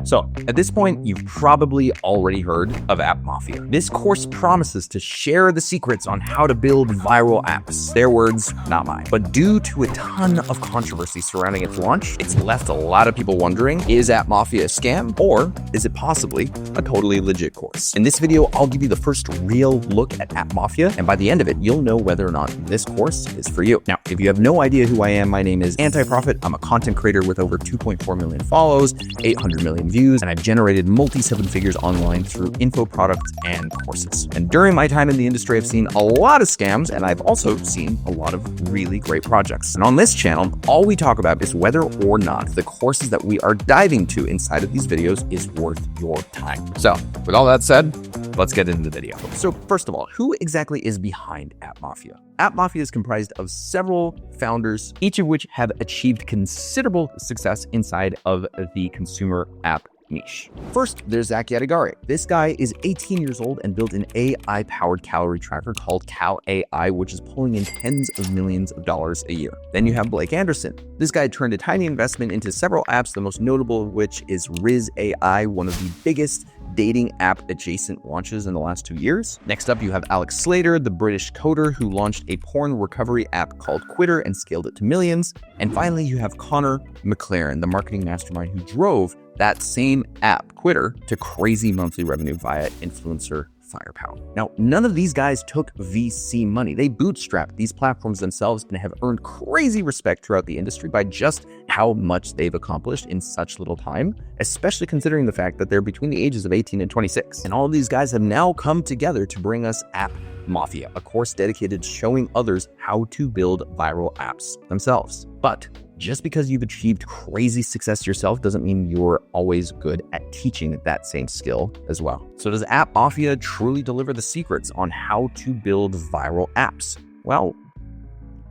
So at this point, you've probably already heard of App Mafia. This course promises to share the secrets on how to build viral apps. Their words, not mine. But due to a ton of controversy surrounding its launch, it's left a lot of people wondering, is App Mafia a scam, or is it possibly a totally legit course? In this video, I'll give you the first real look at App Mafia, and by the end of it, you'll know whether or not this course is for you. Now, if you have no idea who I am, my name is Anti.Prophet. I'm a content creator with over 2.4 million follows, 800 million views, and I've generated multi-seven figures online through info products and courses. And during my time in the industry, I've seen a lot of scams, and I've also seen a lot of really great projects. And on this channel, all we talk about is whether or not the courses that we are diving to inside of these videos is worth your time. So with all that said, let's get into the video. So first of all, who exactly is behind App Mafia? App Mafia is comprised of several founders, each of which have achieved considerable success inside of the consumer app niche. First, there's Zach Yadigari. This guy is 18 years old and built an AI-powered calorie tracker called Cal AI, which is pulling in tens of millions of dollars a year. Then you have Blake Anderson. This guy turned a tiny investment into several apps, the most notable of which is Riz AI, one of the biggest dating app adjacent launches in the last 2 years. Next up, you have Alex Slater, the British coder who launched a porn recovery app called Quitter and scaled it to millions. And finally, you have Connor McLaren, the marketing mastermind who drove that same app, Quitter, to crazy monthly revenue via influencer firepower. Now, none of these guys took VC money. They bootstrapped these platforms themselves and have earned crazy respect throughout the industry by just how much they've accomplished in such little time, especially considering the fact that they're between the ages of 18 and 26. And all of these guys have now come together to bring us App Mafia, a course dedicated to showing others how to build viral apps themselves. But just because you've achieved crazy success yourself doesn't mean you're always good at teaching that same skill as well. So does App Mafia truly deliver the secrets on how to build viral apps? Well,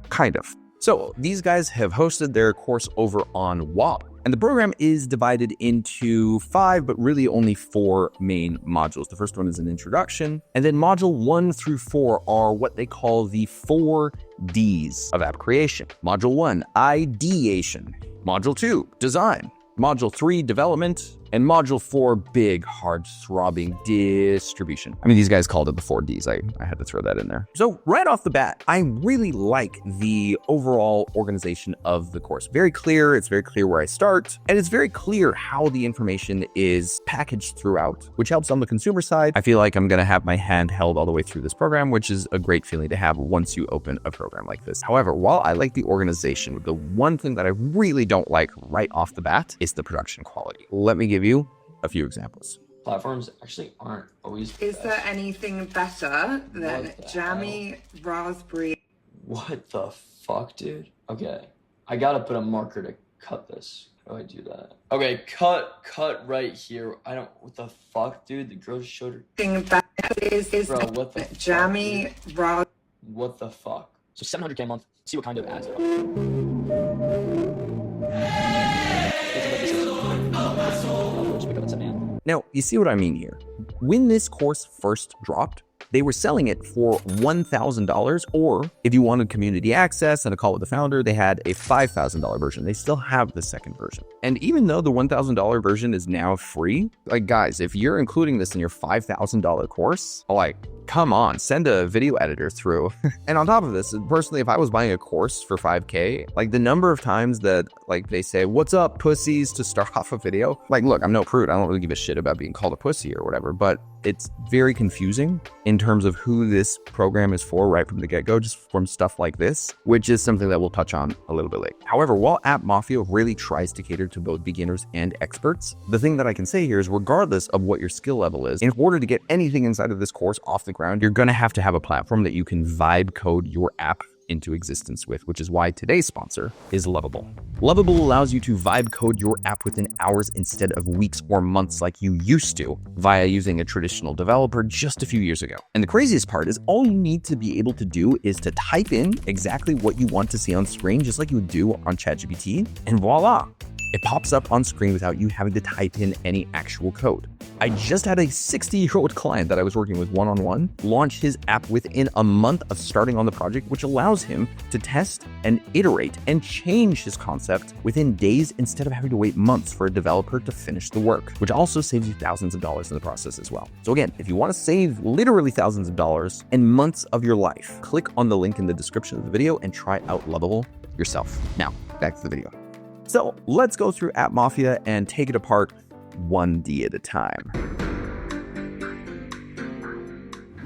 kind of. So these guys have hosted their course over on Wob. And the program is divided into 5, but really only 4 main modules. The first one is an introduction, and then module 1 through 4 are what they call the 4 Ds of app creation. Module 1, Ideation. Module 2, Design. Module 3, Development. And module 4, big, hard, throbbing distribution. I mean, these guys called it the 4 Ds. I had to throw that in there. So right off the bat, I really like the overall organization of the course. Very clear. It's very clear where I start. And it's very clear how the information is packaged throughout, which helps on the consumer side. I feel like I'm going to have my hand held all the way through this program, which is a great feeling to have once you open a program like this. However, while I like the organization, the one thing that I really don't like right off the bat is the production quality. Let me give you a few examples. Platforms actually aren't always Is there anything better than Jammy Raspberry? What the fuck, dude? Okay, I gotta put a marker to cut this. How do I do that? Okay, cut right here. What the fuck, dude? The girl just showed her. Thing better is Bro, what the Jammy Raspberry. What the fuck? So 700K a month. See what kind of ads. Now, you see what I mean here. When this course first dropped, they were selling it for $1,000, or if you wanted community access and a call with the founder, they had a $5,000 version. They still have the second version. And even though the $1,000 version is now free, like guys, if you're including this in your $5,000 course, like, come on, send a video editor through. And on top of this, personally, if I was buying a course for 5K, like the number of times that like they say, "What's up, pussies," to start off a video, like, look, I'm no prude. I don't really give a shit about being called a pussy or whatever, but it's very confusing in terms of who this program is for right from the get-go, just from stuff like this, which is something that we'll touch on a little bit later. However, while App Mafia really tries to cater to both beginners and experts, the thing that I can say here is regardless of what your skill level is, in order to get anything inside of this course off the ground, you're going to have a platform that you can vibe code your app into existence with, which is why today's sponsor is Lovable. Lovable allows you to vibe code your app within hours instead of weeks or months like you used to via using a traditional developer just a few years ago. And the craziest part is all you need to be able to do is to type in exactly what you want to see on screen, just like you would do on ChatGPT, and voila, it pops up on screen without you having to type in any actual code. I just had a 60-year-old client that I was working with one-on-one launch his app within a month of starting on the project, which allows him to test and iterate and change his concept within days instead of having to wait months for a developer to finish the work, which also saves you thousands of dollars in the process as well. So again, if you want to save literally thousands of dollars and months of your life, click on the link in the description of the video and try out Lovable yourself. Now, back to the video. So let's go through App Mafia and take it apart 1D at a time.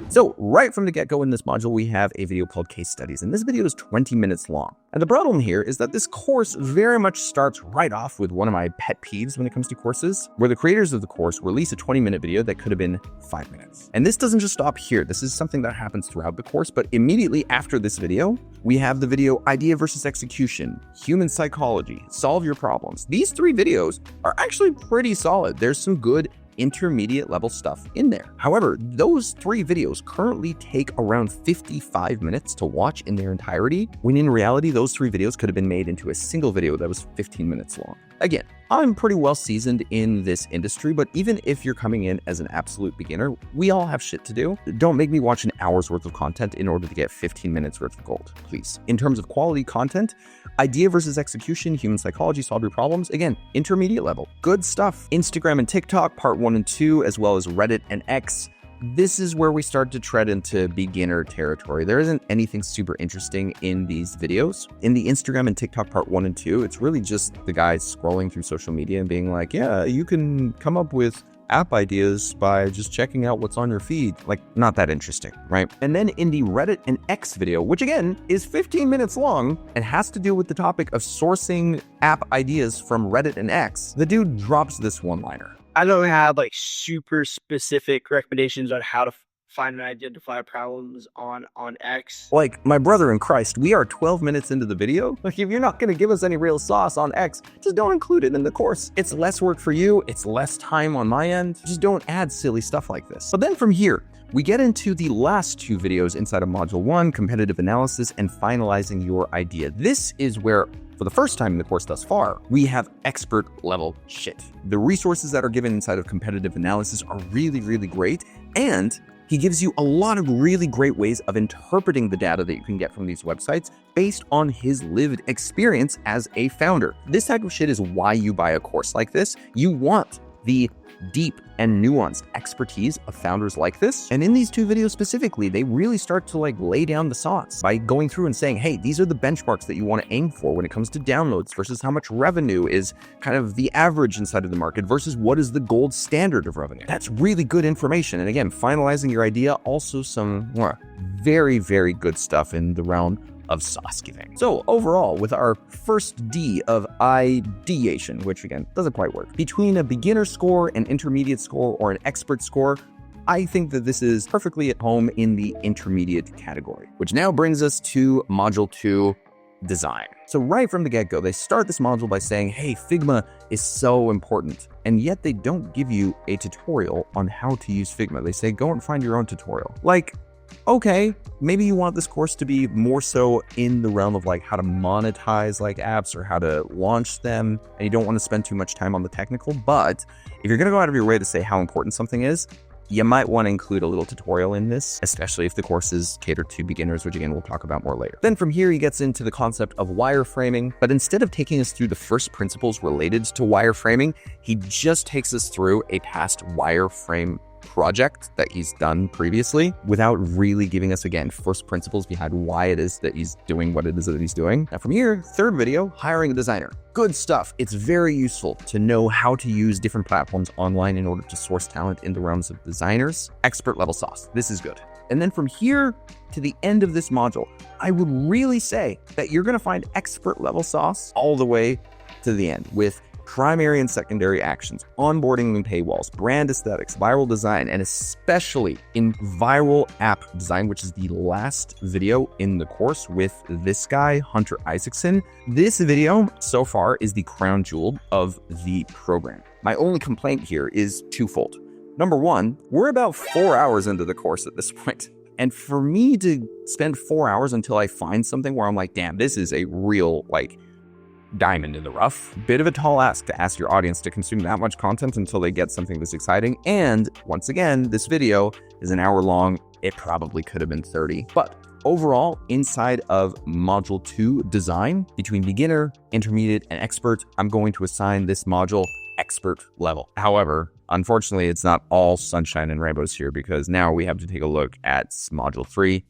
So right from the get-go in this module, we have a video called Case Studies, and this video is 20 minutes long. And the problem here is that this course very much starts right off with one of my pet peeves when it comes to courses, where the creators of the course release a 20-minute video that could have been 5 minutes. And this doesn't just stop here. This is something that happens throughout the course, but immediately after this video, we have the video Idea versus Execution, Human Psychology, Solve Your Problems. These 3 videos are actually pretty solid. There's some good intermediate level stuff in there. However, those 3 videos currently take around 55 minutes to watch in their entirety, when in reality, those 3 videos could have been made into a single video that was 15 minutes long. Again, I'm pretty well seasoned in this industry, but even if you're coming in as an absolute beginner, we all have shit to do. Don't make me watch an hour's worth of content in order to get 15 minutes worth of gold, please. In terms of quality content, Idea versus Execution, Human Psychology, Solve Your Problems, again, intermediate level. Good stuff. Instagram and TikTok, part 1 and 2, as well as Reddit and X. This is where we start to tread into beginner territory. There isn't anything super interesting in these videos. In the Instagram and TikTok part 1 and 2, it's really just the guys scrolling through social media and being like, yeah, you can come up with app ideas by just checking out what's on your feed. Like, not that interesting, right? And then in the Reddit and X video, which again is 15 minutes long and has to do with the topic of sourcing app ideas from Reddit and X, the dude drops this one-liner. I don't have like super specific recommendations on how to find and identify problems on X. Like, my brother in Christ, we are 12 minutes into the video. Like, if you're not going to give us any real sauce on X, just don't include it in the course. It's less work for you. It's less time on my end. Just don't add silly stuff like this. But then from here, we get into the last 2 videos inside of Module 1, Competitive Analysis and Finalizing Your Idea. This is where, for the first time in the course thus far, we have expert level shit. The resources that are given inside of Competitive Analysis are really, really great, and he gives you a lot of really great ways of interpreting the data that you can get from these websites based on his lived experience as a founder. This type of shit is why you buy a course like this. You want the deep and nuanced expertise of founders like this. And in these 2 videos specifically, they really start to like lay down the sauce by going through and saying, hey, these are the benchmarks that you want to aim for when it comes to downloads versus how much revenue is kind of the average inside of the market versus what is the gold standard of revenue. That's really good information. And again, finalizing your idea, also some very, very good stuff in the realm of sauce giving. So overall, with our first D of Ideation, which again doesn't quite work, between a beginner score, an intermediate score, or an expert score, I think that this is perfectly at home in the intermediate category, which now brings us to Module 2, Design. So right from the get-go, they start this module by saying, hey, Figma is so important, and yet they don't give you a tutorial on how to use Figma. They say, go and find your own tutorial. Like, okay, maybe you want this course to be more so in the realm of like how to monetize like apps or how to launch them, and you don't want to spend too much time on the technical. But if you're going to go out of your way to say how important something is, you might want to include a little tutorial in this, especially if the course is catered to beginners, which again, we'll talk about more later. Then from here, he gets into the concept of wireframing, but instead of taking us through the first principles related to wireframing, he just takes us through a past wireframe project that he's done previously without really giving us, again, first principles behind why it is that he's doing what it is that he's doing. Now from here, 3rd video, hiring a designer. Good stuff. It's very useful to know how to use different platforms online in order to source talent in the realms of designers. Expert level sauce. This is good. And then from here to the end of this module, I would really say that you're going to find expert level sauce all the way to the end with primary and secondary actions, onboarding and paywalls, brand aesthetics, viral design, and especially in viral app design, which is the last video in the course with this guy, Hunter Isaacson. This video so far is the crown jewel of the program. My only complaint here is twofold. Number 1, we're about 4 hours into the course at this point. And for me to spend 4 hours until I find something where I'm like, damn, this is a real, like, diamond in the rough. Bit of a tall ask to ask your audience to consume that much content until they get something this exciting. And once again, this video is an hour long. It probably could have been 30. But overall, inside of Module 2 design, between beginner, intermediate, and expert, I'm going to assign this module expert level. However, unfortunately, it's not all sunshine and rainbows here, because now we have to take a look at Module 3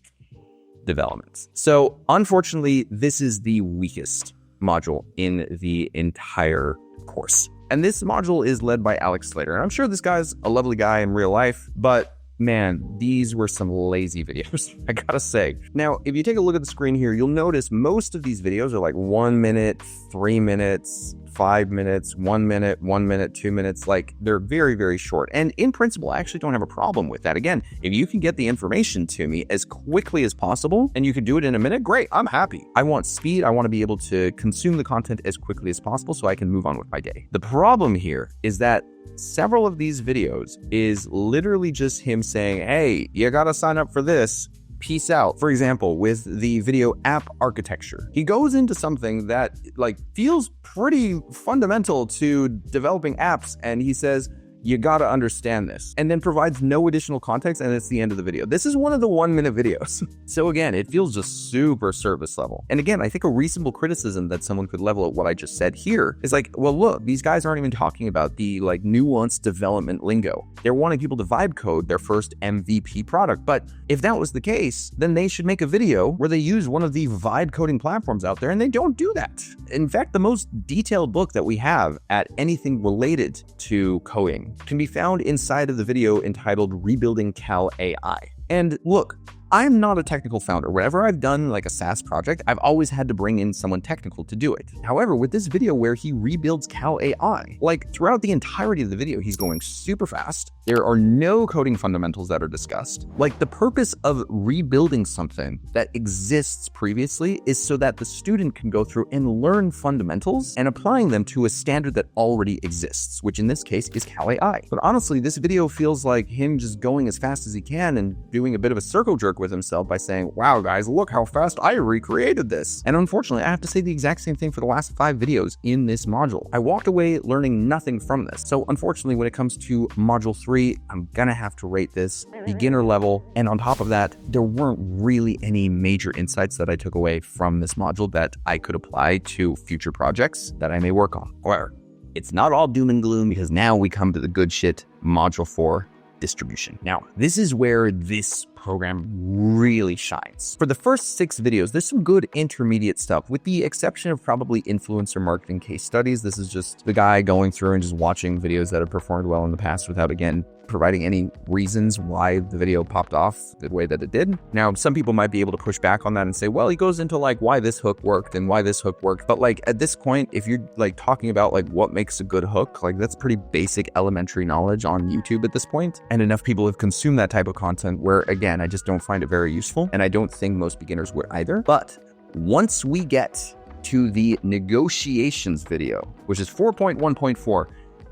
developments. So unfortunately, this is the weakest module in the entire course. And this module is led by Alex Slater. And I'm sure this guy's a lovely guy in real life, but man, these were some lazy videos, I gotta say. Now, if you take a look at the screen here, you'll notice most of these videos are like 1 minute, 3 minutes, 5 minutes, 1 minute, 1 minute, 2 minutes. Like, they're very, very short. And in principle, I actually don't have a problem with that. Again, if you can get the information to me as quickly as possible and you can do it in a minute, great, I'm happy. I want speed. I want to be able to consume the content as quickly as possible so I can move on with my day. The problem here is that several of these videos is literally just him saying, hey, you gotta sign up for this. Peace out. For example, with the video app architecture, he goes into something that like feels pretty fundamental to developing apps, and he says, you gotta understand this, and then provides no additional context, and it's the end of the video. This is one of the 1 minute videos. So again, it feels just super service level. And again, I think a reasonable criticism that someone could level at what I just said here is like, well, look, these guys aren't even talking about the like nuanced development lingo. They're wanting people to vibe code their first MVP product. But if that was the case, then they should make a video where they use one of the vibe coding platforms out there, and they don't do that. In fact, the most detailed book that we have at anything related to coding can be found inside of the video entitled Rebuilding Cal AI. And look, I'm not a technical founder. Whenever I've done like a SaaS project, I've always had to bring in someone technical to do it. However, with this video where he rebuilds Cal AI, like throughout the entirety of the video, he's going super fast. There are no coding fundamentals that are discussed. Like, the purpose of rebuilding something that exists previously is so that the student can go through and learn fundamentals and applying them to a standard that already exists, which in this case is Cal AI. But honestly, this video feels like him just going as fast as he can and doing a bit of a circle jerk with himself by saying, wow, guys, look how fast I recreated this. And unfortunately, I have to say the exact same thing for the last 5 videos in this module. I walked away learning nothing from this. So unfortunately, when it comes to Module 3, I'm gonna have to rate this beginner level. And on top of that, there weren't really any major insights that I took away from this module that I could apply to future projects that I may work on. However, it's not all doom and gloom, because now we come to the good shit, Module 4, distribution. Now, this is where this program really shines. For the first 6 videos, there's some good intermediate stuff, with the exception of probably influencer marketing case studies. This is just the guy going through and just watching videos that have performed well in the past without, again, providing any reasons why the video popped off the way that it did. Now, some people might be able to push back on that and say, well, he goes into like why this hook worked and why this hook worked. But like at this point, if you're like talking about like what makes a good hook, like that's pretty basic elementary knowledge on YouTube at this point. And enough people have consumed that type of content where, again, I just don't find it very useful. And I don't think most beginners would either. But once we get to the negotiations video, which is 4.1.4,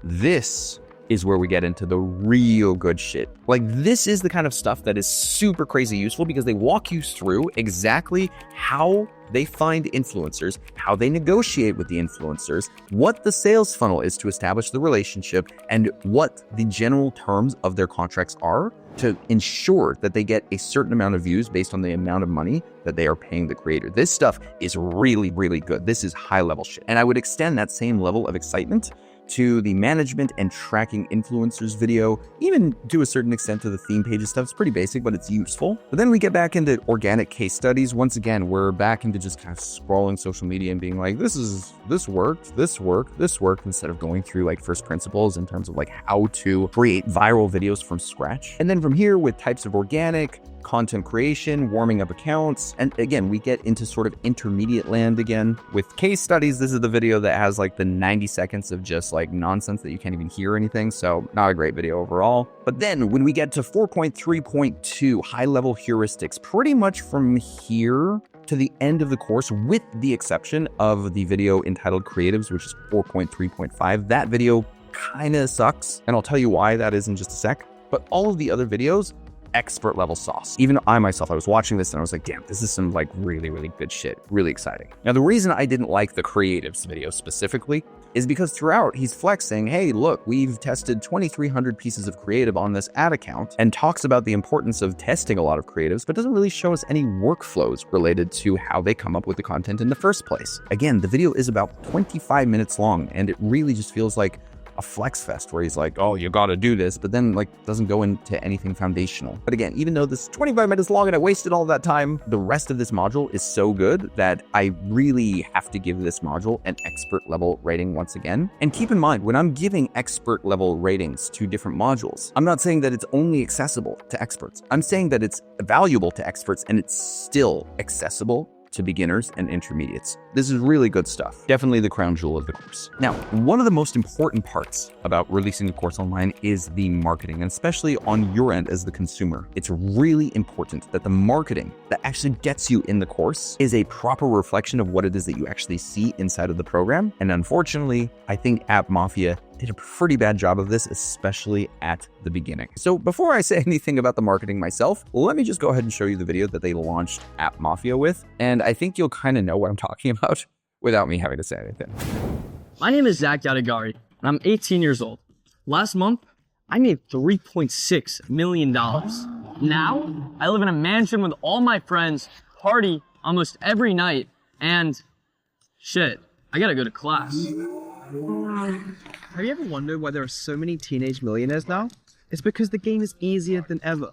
this is where we get into the real good shit. Like, this is the kind of stuff that is super crazy useful, because they walk you through exactly how they find influencers, how they negotiate with the influencers, what the sales funnel is to establish the relationship, and what the general terms of their contracts are to ensure that they get a certain amount of views based on the amount of money that they are paying the creator. This stuff is really, really good. This is high level shit. And I would extend that same level of excitement to the management and tracking influencers video, even to a certain extent to the theme pages stuff. It's pretty basic, but it's useful. But then we get back into organic case studies. Once again, we're back into just kind of scrolling social media and being like, this worked, instead of going through like first principles in terms of like how to create viral videos from scratch. And then from here, with types of organic, content creation, warming up accounts, and again, we get into sort of intermediate land again. With case studies, this is the video that has like the 90 seconds of just like nonsense that you can't even hear anything, so not a great video overall. But then when we get to 4.3.2, high-level heuristics, pretty much from here to the end of the course, with the exception of the video entitled Creatives, which is 4.3.5, that video kind of sucks, and I'll tell you why that is in just a sec. But all of the other videos expert level sauce. Even I myself, I was watching this and I was like, damn, this is some like really, really good shit. Really exciting. Now, the reason I didn't like the creatives video specifically is because throughout he's flexing, hey, look, we've tested 2,300 pieces of creative on this ad account, and talks about the importance of testing a lot of creatives, but doesn't really show us any workflows related to how they come up with the content in the first place. Again, the video is about 25 minutes long, and it really just feels like a flex fest where he's like, oh, you gotta do this, but then like doesn't go into anything foundational. But again, even though this is 25 minutes long and I wasted all that time, the rest of this module is so good that I really have to give this module an expert level rating once again. And keep in mind, when I'm giving expert level ratings to different modules, I'm not saying that it's only accessible to experts. I'm saying that it's valuable to experts and it's still accessible to beginners and intermediates. This is really good stuff. Definitely the crown jewel of the course. Now, one of the most important parts about releasing a course online is the marketing, and especially on your end as the consumer. It's really important that the marketing that actually gets you in the course is a proper reflection of what it is that you actually see inside of the program. And unfortunately, I think App Mafia did a pretty bad job of this, especially at the beginning. So before I say anything about the marketing myself, let me just go ahead and show you the video that they launched App Mafia with. And I think you'll kind of know what I'm talking about without me having to say anything. My name is Zach Yadagari, and I'm 18 years old. Last month, I made $3.6 million. Now, I live in a mansion with all my friends, party almost every night, and shit, I gotta go to class. Have you ever wondered why there are so many teenage millionaires now? It's because the game is easier than ever.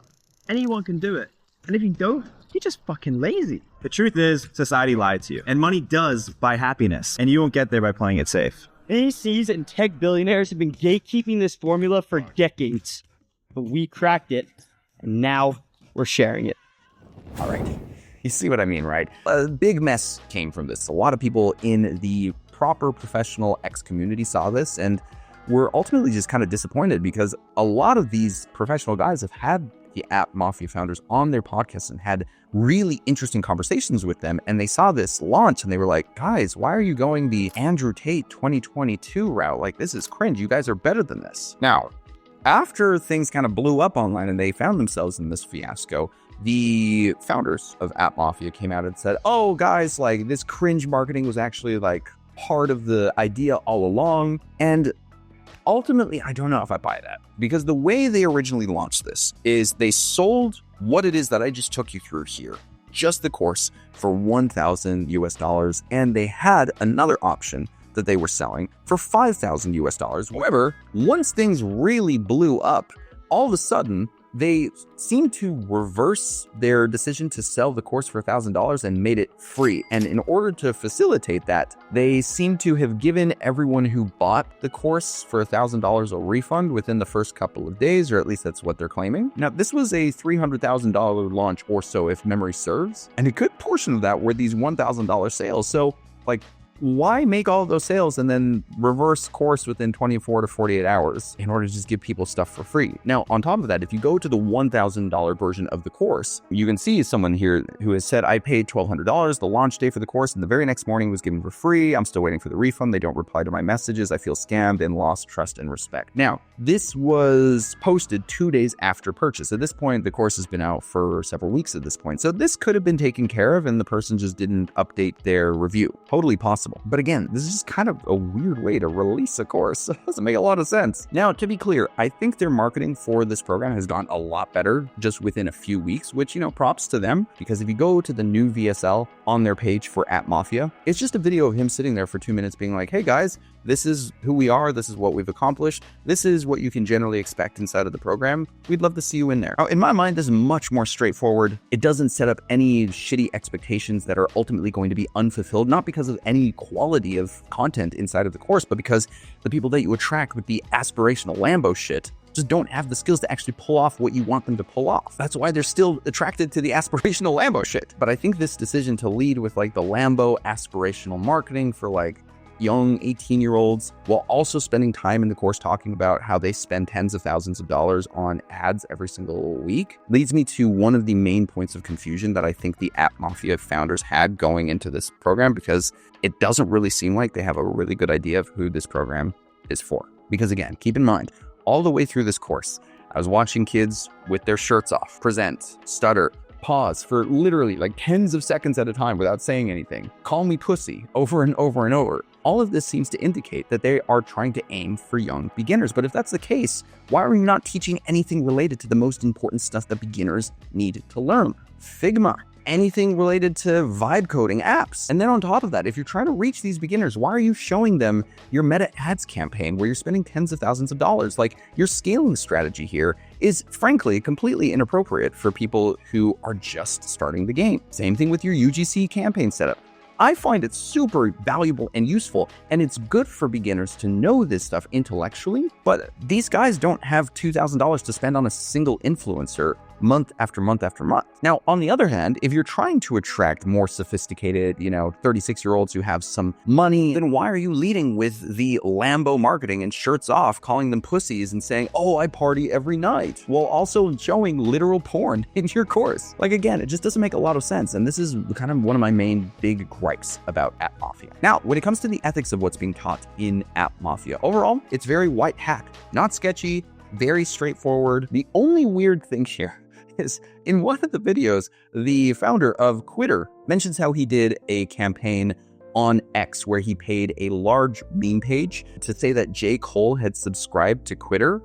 Anyone can do it. And if you don't, you're just fucking lazy. The truth is, society lied to you. And money does buy happiness. And you won't get there by playing it safe. VCs and tech billionaires have been gatekeeping this formula for decades. But we cracked it, and now we're sharing it. All right. You see what I mean, right? A big mess came from this. A lot of people in the proper professional X community saw this and were ultimately just kind of disappointed because a lot of these professional guys have had the App Mafia founders on their podcasts and had really interesting conversations with them. And they saw this launch and they were like, guys, why are you going the Andrew Tate 2022 route? Like, this is cringe. You guys are better than this. Now, after things kind of blew up online and they found themselves in this fiasco, the founders of App Mafia came out and said, oh, guys, like this cringe marketing was actually like part of the idea all along. And ultimately, I don't know if I buy that, because the way they originally launched this is they sold what it is that I just took you through here, just the course, for $1,000 US, and they had another option that they were selling for $5,000 US. However, once things really blew up, all of a sudden they seemed to reverse their decision to sell the course for $1,000 and made it free. And in order to facilitate that, they seem to have given everyone who bought the course for $1,000 a refund within the first couple of days, or at least that's what they're claiming. Now, this was a $300,000 launch or so, if memory serves, and a good portion of that were these $1,000 sales. So, like, why make all of those sales and then reverse course within 24 to 48 hours in order to just give people stuff for free? Now, on top of that, if you go to the $1,000 version of the course, you can see someone here who has said, I paid $1,200 the launch day for the course, and the very next morning was given for free. I'm still waiting for the refund. They don't reply to my messages. I feel scammed and lost trust and respect. Now, this was posted 2 days after purchase. At this point, the course has been out for several weeks at this point. So this could have been taken care of and the person just didn't update their review. Totally possible. But again, this is just kind of a weird way to release a course. It doesn't make a lot of sense. Now, to be clear, I think their marketing for this program has gone a lot better just within a few weeks, which, you know, props to them. Because if you go to the new VSL on their page for App Mafia, it's just a video of him sitting there for 2 minutes being like, hey guys, this is who we are. This is what we've accomplished. This is what you can generally expect inside of the program. We'd love to see you in there. Now, in my mind, this is much more straightforward. It doesn't set up any shitty expectations that are ultimately going to be unfulfilled, not because of any quality of content inside of the course, but because the people that you attract with the aspirational Lambo shit just don't have the skills to actually pull off what you want them to pull off. That's why they're still attracted to the aspirational Lambo shit. But I think this decision to lead with like the Lambo aspirational marketing for like young 18-year-olds while also spending time in the course talking about how they spend tens of thousands of dollars on ads every single week leads me to one of the main points of confusion that I think the App Mafia founders had going into this program, because it doesn't really seem like they have a really good idea of who this program is for. Because again, keep in mind, all the way through this course, I was watching kids with their shirts off, present, stutter, pause for literally like tens of seconds at a time without saying anything, call me pussy over and over and over. All of this seems to indicate that they are trying to aim for young beginners. But if that's the case, why are you not teaching anything related to the most important stuff that beginners need to learn? Figma, anything related to vibe coding apps. And then on top of that, if you're trying to reach these beginners, why are you showing them your meta ads campaign where you're spending tens of thousands of dollars? Like, your scaling strategy here is frankly completely inappropriate for people who are just starting the game. Same thing with your UGC campaign setup. I find it super valuable and useful, and it's good for beginners to know this stuff intellectually, but these guys don't have $2,000 to spend on a single influencer month after month after month. Now, on the other hand, if you're trying to attract more sophisticated, 36-year-olds who have some money, then why are you leading with the Lambo marketing and shirts off, calling them pussies and saying, oh, I party every night, while also showing literal porn in your course? Like, again, it just doesn't make a lot of sense. And this is kind of one of my main big gripes about App Mafia. Now, when it comes to the ethics of what's being taught in App Mafia, overall, it's very white hat, not sketchy, very straightforward. The only weird thing here is in one of the videos, the founder of Twitter mentions how he did a campaign on X where he paid a large meme page to say that J. Cole had subscribed to Twitter,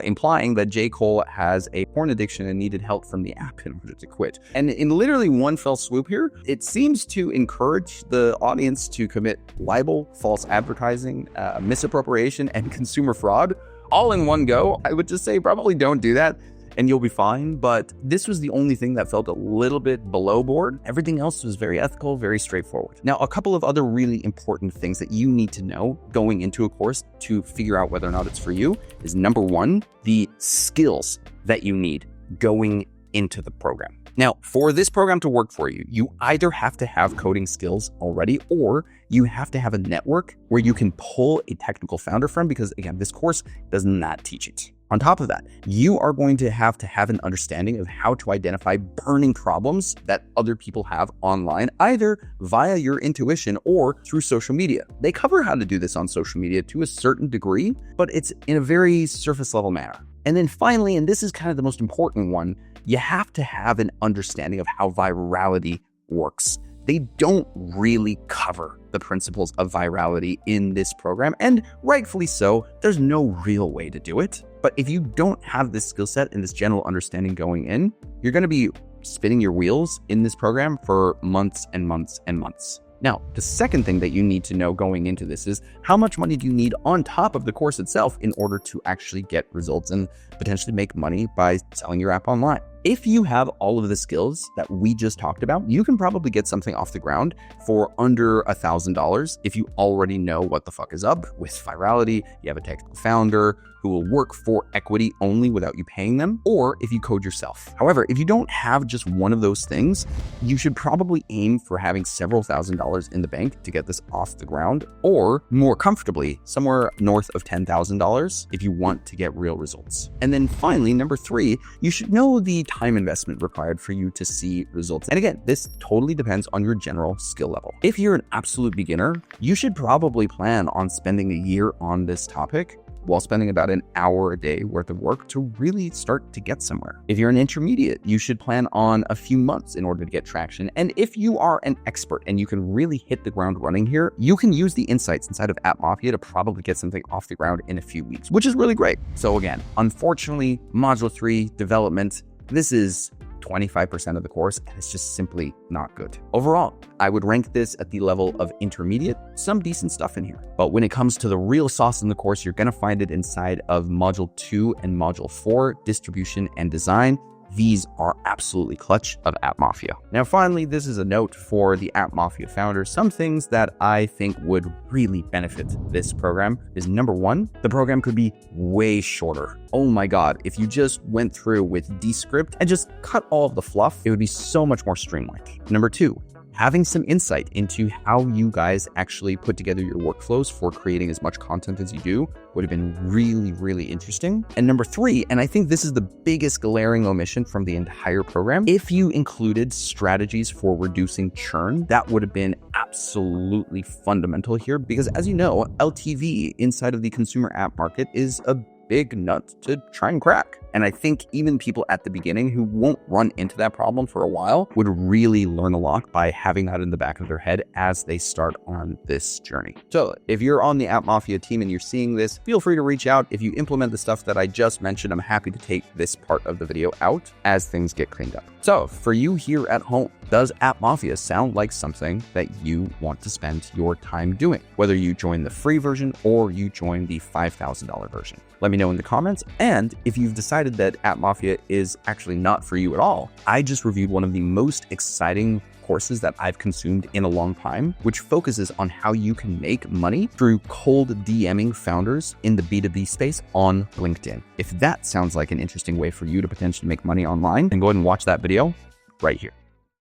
implying that J. Cole has a porn addiction and needed help from the app in order to quit. And in literally one fell swoop here, it seems to encourage the audience to commit libel, false advertising, misappropriation, and consumer fraud all in one go. I would just say probably don't do that, and you'll be fine. But this was the only thing that felt a little bit below board. Everything else was very ethical, very straightforward. Now, a couple of other really important things that you need to know going into a course to figure out whether or not it's for you is, number one, the skills that you need going into the program. Now, for this program to work for you, you either have to have coding skills already, or you have to have a network where you can pull a technical founder from, because again, this course does not teach it. On top of that, you are going to have an understanding of how to identify burning problems that other people have online, either via your intuition or through social media. They cover how to do this on social media to a certain degree, but it's in a very surface level manner. And then finally, and this is kind of the most important one, you have to have an understanding of how virality works. They don't really cover the principles of virality in this program, and rightfully so. There's no real way to do it. But if you don't have this skill set and this general understanding going in, you're going to be spinning your wheels in this program for months and months and months. Now, the second thing that you need to know going into this is how much money do you need on top of the course itself in order to actually get results and potentially make money by selling your app online. If you have all of the skills that we just talked about, you can probably get something off the ground for under $1,000 if you already know what the fuck is up with virality, you have a technical founder who will work for equity only without you paying them, or if you code yourself. However, if you don't have just one of those things, you should probably aim for having several $1,000s in the bank to get this off the ground, or more comfortably, somewhere north of $10,000 if you want to get real results. And then finally, number 3, you should know the time investment required for you to see results. And again, this totally depends on your general skill level. If you're an absolute beginner, you should probably plan on spending a year on this topic while spending about an hour a day worth of work to really start to get somewhere. If you're an intermediate, you should plan on a few months in order to get traction. And if you are an expert and you can really hit the ground running here, you can use the insights inside of App Mafia to probably get something off the ground in a few weeks, which is really great. So again, unfortunately, Module 3 development, this is 25% of the course, and it's just simply not good. Overall, I would rank this at the level of intermediate, some decent stuff in here. But when it comes to the real sauce in the course, you're going to find it inside of Module 2 and Module 4, Distribution and Design. These are absolutely clutch of App Mafia. Now, finally, this is a note for the App Mafia founders. Some things that I think would really benefit this program is, number 1, the program could be way shorter. Oh my God, if you just went through with Descript and just cut all of the fluff, it would be so much more streamlined. Number 2, having some insight into how you guys actually put together your workflows for creating as much content as you do would have been really, really interesting. And number 3, and I think this is the biggest glaring omission from the entire program, if you included strategies for reducing churn, that would have been absolutely fundamental here, because as you know, LTV inside of the consumer app market is a big nut to try and crack. And I think even people at the beginning who won't run into that problem for a while would really learn a lot by having that in the back of their head as they start on this journey. So if you're on the App Mafia team and you're seeing this, feel free to reach out. If you implement the stuff that I just mentioned, I'm happy to take this part of the video out as things get cleaned up. So for you here at home, does App Mafia sound like something that you want to spend your time doing? Whether you join the free version or you join the $5,000 version. Let me know in the comments. And if you've decided that App Mafia is actually not for you at all, I just reviewed one of the most exciting courses that I've consumed in a long time, which focuses on how you can make money through cold DMing founders in the B2B space on LinkedIn. If that sounds like an interesting way for you to potentially make money online, then go ahead and watch that video right here.